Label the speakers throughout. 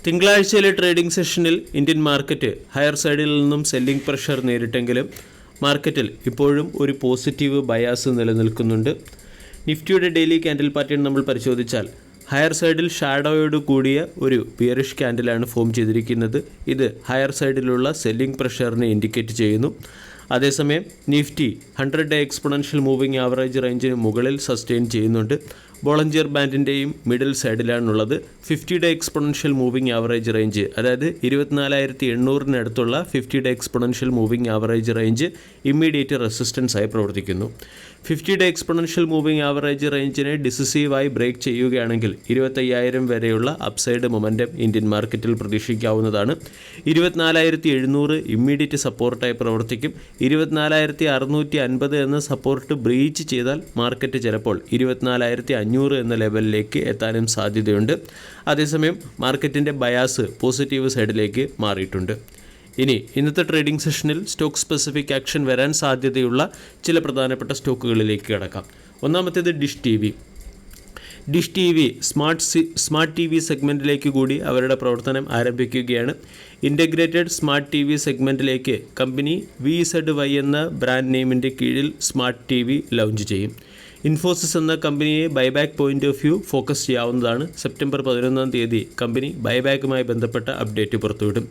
Speaker 1: തിങ്കളാഴ്ചയിലെ trading സെഷനിൽ Indian market higher സൈഡിൽ നിന്നും സെല്ലിംഗ് പ്രഷർ നേരിട്ടെങ്കിലും മാർക്കറ്റിൽ ഇപ്പോഴും ഒരു പോസിറ്റീവ് ബയാസ് നിലനിൽക്കുന്നുണ്ട്. നിഫ്റ്റിയുടെ ഡെയിലി ക്യാൻഡിൽ പാറ്റേൺ നമ്മൾ പരിശോധിച്ചാൽ ഹയർ സൈഡിൽ ഷാഡോയോട് കൂടിയ ഒരു ബിയറിഷ് ക്യാൻഡിലാണ് ഫോം ചെയ്തിരിക്കുന്നത്. ഇത് ഹയർ സൈഡിലുള്ള സെല്ലിംഗ് പ്രഷറിനെ ഇൻഡിക്കേറ്റ് ചെയ്യുന്നു. അതേസമയം നിഫ്റ്റി 100-ഡേ എക്സ്പൊണൻഷ്യൽ മൂവിംഗ് ആവറേജ് റേഞ്ചിന് മുകളിൽ സസ്റ്റെയിൻ ചെയ്യുന്നുണ്ട്. ബോളഞ്ചിയർ ബാൻഡിൻ്റെയും മിഡിൽ സൈഡിലാണുള്ളത്. 50-ഡേ എക്സ്പൊണൻഷ്യൽ മൂവിംഗ് ആവറേജ് റേഞ്ച്, അതായത് 24,800-അടുത്തുള്ള 50-ഡേ exponential moving average range immediate resistance ആയി പ്രവർത്തിക്കുന്നു. 50-ഡേ എക്സ്പൊണൻഷ്യൽ മൂവിംഗ് ആവറേജ് റേഞ്ചിനെ ഡിസിസീവായി ബ്രേക്ക് ചെയ്യുകയാണെങ്കിൽ 25,000 വരെയുള്ള അപ്സൈഡ് മൊമെൻറ്റം ഇന്ത്യൻ മാർക്കറ്റിൽ പ്രതീക്ഷിക്കാവുന്നതാണ്. 24,700 ഇമ്മീഡിയറ്റ് സപ്പോർട്ടായി പ്രവർത്തിക്കും. 24,650 എന്ന സപ്പോർട്ട് ബ്രീച്ച് ചെയ്താൽ മാർക്കറ്റ് ചിലപ്പോൾ 24,500 എന്ന ലെവലിലേക്ക് എത്താനും സാധ്യതയുണ്ട്. അതേസമയം മാർക്കറ്റിൻ്റെ ബയാസ് പോസിറ്റീവ് സൈഡിലേക്ക് മാറിയിട്ടുണ്ട്. ഇനി ഇന്നത്തെ ട്രേഡിംഗ് സെഷനിൽ സ്റ്റോക്ക് സ്പെസിഫിക് ആക്ഷൻ വരാൻ സാധ്യതയുള്ള ചില പ്രധാനപ്പെട്ട സ്റ്റോക്കുകളിലേക്ക് കടക്കാം. ഒന്നാമത്തേത് dish T V smart T V സെഗ്മെൻറ്റിലേക്ക് കൂടി അവരുടെ പ്രവർത്തനം ആരംഭിക്കുകയാണ്. ഇൻ്റഗ്രേറ്റഡ് സ്മാർട്ട് ടി വി സെഗ്മെൻറ്റിലേക്ക് കമ്പനി VZY എന്ന ബ്രാൻഡ് നെയിമിൻ്റെ കീഴിൽ സ്മാർട്ട് ടി വി ലോഞ്ച് ചെയ്യും. ഇൻഫോസിസ് എന്ന കമ്പനിയെ buyback point of view focus ചെയ്യാവുന്നതാണ്. സെപ്റ്റംബർ 11 കമ്പനി ബൈബാക്കുമായി ബന്ധപ്പെട്ട അപ്ഡേറ്റ് പുറത്തുവിടും.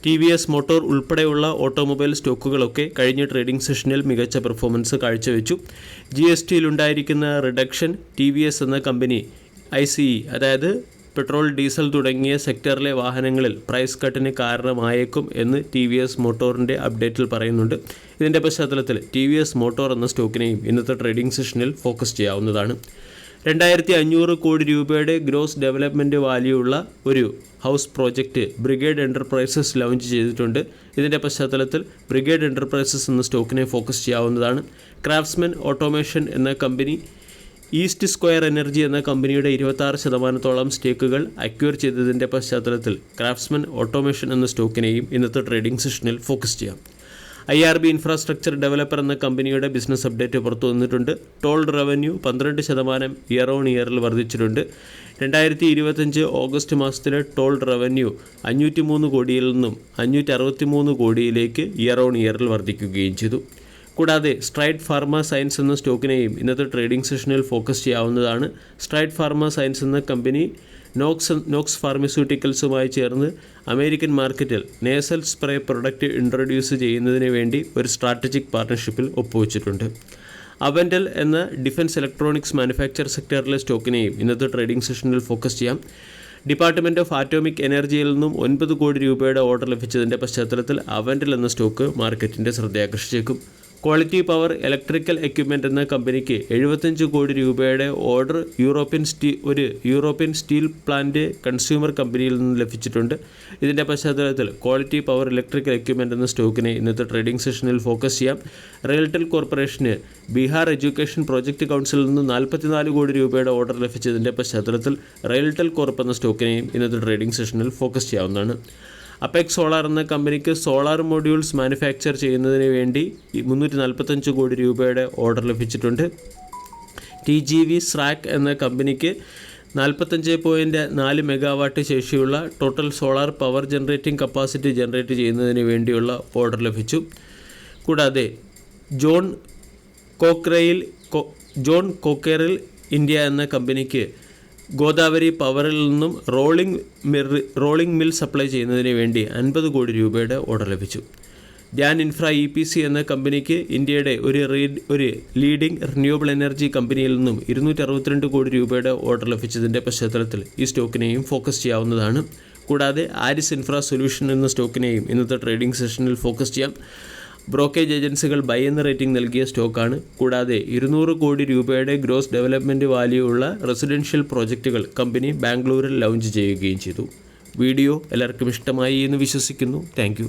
Speaker 1: TVS മോട്ടോർ ഉൾപ്പെടെയുള്ള ഓട്ടോമൊബൈൽ സ്റ്റോക്കുകളൊക്കെ കഴിഞ്ഞ ട്രേഡിംഗ് സെഷനിൽ മികച്ച പെർഫോമൻസ് കാഴ്ചവെച്ചു. GSTയിലുണ്ടായിരിക്കുന്ന റിഡക്ഷൻ TVS എന്ന കമ്പനി ICE, അതായത് പെട്രോൾ, ഡീസൽ തുടങ്ങിയ സെക്ടറിലെ വാഹനങ്ങളിൽ പ്രൈസ് കട്ടിന് കാരണമായേക്കും എന്ന് TVS മോട്ടോറിൻ്റെ അപ്ഡേറ്റിൽ പറയുന്നുണ്ട്. ഇതിൻ്റെ പശ്ചാത്തലത്തിൽ TVS മോട്ടോർ എന്ന സ്റ്റോക്കിനെയും ഇന്നത്തെ ട്രേഡിംഗ് സെഷനിൽ ഫോക്കസ് ചെയ്യാവുന്നതാണ്. 2,500 കോടി രൂപയുടെ ഗ്രോസ് ഡെവലപ്മെൻറ്റ് വാല്യൂ ഉള്ള ഒരു house project brigade enterprises launch ചെയ്തിട്ടുണ്ട്. ഇതിൻ്റെ പശ്ചാത്തലത്തിൽ ബ്രിഗേഡ് എൻ്റർപ്രൈസസ് എന്ന സ്റ്റോക്കിനെ ഫോക്കസ് ചെയ്യാവുന്നതാണ്. ക്രാഫ്റ്റ്സ്മാൻ ഓട്ടോമേഷൻ എന്ന കമ്പനി ഈസ്റ്റ് സ്ക്വയർ എനർജി എന്ന കമ്പനിയുടെ 26% സ്റ്റേക്കുകൾ അക്വയർ ചെയ്തതിൻ്റെ പശ്ചാത്തലത്തിൽ ക്രാഫ്റ്റ്സ്മാൻ ഓട്ടോമേഷൻ എന്ന സ്റ്റോക്കിനെയും ഇന്നത്തെ ട്രേഡിംഗ് സെഷനിൽ ഫോക്കസ് ചെയ്യാം. IRB ഇൻഫ്രാസ്ട്രക്ചർ ഡെവലപ്പർ എന്ന കമ്പനിയുടെ ബിസിനസ് അപ്ഡേറ്റ് പുറത്തു വന്നിട്ടുണ്ട്. ടോൾഡ് റവന്യൂ 12% ഇയർ ഓൺ ഇയറിൽ വർദ്ധിച്ചിട്ടുണ്ട്. 2025 ഓഗസ്റ്റ് മാസത്തിലെ ടോൾഡ് റവന്യൂ 503 കോടിയിൽ നിന്നും 563 കോടിയിലേക്ക് ഇയർ ഓൺ ഇയറിൽ വർദ്ധിക്കുകയും ചെയ്തു. കൂടാതെ സ്ട്രൈഡ് ഫാർമ സയൻസ് എന്ന സ്റ്റോക്കിനെയും ഇന്നത്തെ ട്രേഡിംഗ് സെഷനിൽ ഫോക്കസ് ചെയ്യാവുന്നതാണ്. സ്ട്രൈഡ് ഫാർമ സയൻസ് എന്ന കമ്പനി നോക്സ് ഫാർമസ്യൂട്ടിക്കൽസുമായി ചേർന്ന് അമേരിക്കൻ മാർക്കറ്റിൽ നേസൽ സ്പ്രേ പ്രൊഡക്റ്റ് ഇൻട്രൊഡ്യൂസ് ചെയ്യുന്നതിന് വേണ്ടി ഒരു സ്ട്രാറ്റജിക് പാർട്ണർഷിപ്പിൽ ഒപ്പുവെച്ചിട്ടുണ്ട്. അവൻഡൽ എന്ന ഡിഫൻസ് ഇലക്ട്രോണിക്സ് മാനുഫാക്ചർ സെക്ടറിലെ സ്റ്റോക്കിനെയും ഇന്നത്തെ ട്രേഡിംഗ് സെഷനിൽ ഫോക്കസ് ചെയ്യാം. ഡിപ്പാർട്ട്മെൻറ്റ് ഓഫ് ആറ്റോമിക് എനർജിയിൽ നിന്നും 9 കോടി രൂപയുടെ ഓർഡർ ലഭിച്ചതിൻ്റെ പശ്ചാത്തലത്തിൽ അവൻഡൽ എന്ന സ്റ്റോക്ക് മാർക്കറ്റിൻ്റെ ശ്രദ്ധയാകർഷിച്ചേക്കും. ക്വാളിറ്റി പവർ ഇലക്ട്രിക്കൽ എക്യുപ്മെൻ്റ് എന്ന കമ്പനിക്ക് 75 കോടി രൂപയുടെ order European steel plant consumer കമ്പനിയിൽ നിന്ന് ലഭിച്ചിട്ടുണ്ട്. ഇതിൻ്റെ പശ്ചാത്തലത്തിൽ ക്വാളിറ്റി പവർ ഇലക്ട്രിക്കൽ എക്യുപ്മെൻ്റ് എന്ന സ്റ്റോക്കിനെ ഇന്നത്തെ ട്രേഡിംഗ് സെഷനിൽ ഫോക്കസ് ചെയ്യാം. RailTel corporation Bihar education project കൗൺസിലിൽ നിന്ന് 44 കോടി രൂപയുടെ ഓർഡർ ലഭിച്ചതിൻ്റെ പശ്ചാത്തലത്തിൽ റെയിൽടെൽ കോർപ്പ് എന്ന സ്റ്റോക്കിനെയും ഇന്നത്തെ ട്രേഡിംഗ് സെഷനിൽ ഫോക്കസ് ചെയ്യാവുന്നതാണ്. അപെക്സ് സോളാർ എന്ന കമ്പനിക്ക് സോളാർ മൊഡ്യൂൾസ് മാനുഫാക്ചർ ചെയ്യുന്നതിന് വേണ്ടി 345 കോടി രൂപയുടെ ഓർഡർ ലഭിച്ചിട്ടുണ്ട്. TGV സ്രാക്ക് എന്ന കമ്പനിക്ക് 45.4 മെഗാവാട്ട് ശേഷിയുള്ള total solar power generating capacity generate ചെയ്യുന്നതിന് വേണ്ടിയുള്ള ഓർഡർ ലഭിച്ചു. കൂടാതെ ജോൺ കോക്കേറിൽ ഇന്ത്യ എന്ന കമ്പനിക്ക് ഗോദാവരി പവറിൽ നിന്നും റോളിംഗ് മിൽ സപ്ലൈ ചെയ്യുന്നതിന് വേണ്ടി 50 കോടി രൂപയുടെ ഓർഡർ ലഭിച്ചു. ഡ്യാൻ ഇൻഫ്ര EPC എന്ന കമ്പനിക്ക് ഇന്ത്യയുടെ ഒരു ലീഡിംഗ് റിന്യൂവബിൾ എനർജി കമ്പനിയിൽ നിന്നും 262 കോടി രൂപയുടെ ഓർഡർ ലഭിച്ചതിൻ്റെ പശ്ചാത്തലത്തിൽ ഈ സ്റ്റോക്കിനെയും ഫോക്കസ് ചെയ്യാവുന്നതാണ്. കൂടാതെ ആരിസ് ഇൻഫ്രാ സൊല്യൂഷൻ എന്ന സ്റ്റോക്കിനെയും ഇന്നത്തെ ട്രേഡിംഗ് സെഷനിൽ ഫോക്കസ് ചെയ്യാം. ബ്രോക്കേജ് ഏജൻസികൾ ബൈ എന്ന റേറ്റിംഗ് നൽകിയ സ്റ്റോക്കാണ്. കൂടാതെ 200 കോടി രൂപയുടെ ഗ്രോസ് ഡെവലപ്മെൻറ്റ് വാല്യൂ ഉള്ള റെസിഡൻഷ്യൽ പ്രോജക്റ്റുകൾ കമ്പനി ബാംഗ്ലൂരിൽ ലോഞ്ച് ചെയ്യുകയും ചെയ്തു. വീഡിയോ എല്ലാവർക്കും ഇഷ്ടമായി എന്ന് വിശ്വസിക്കുന്നു. Thank you.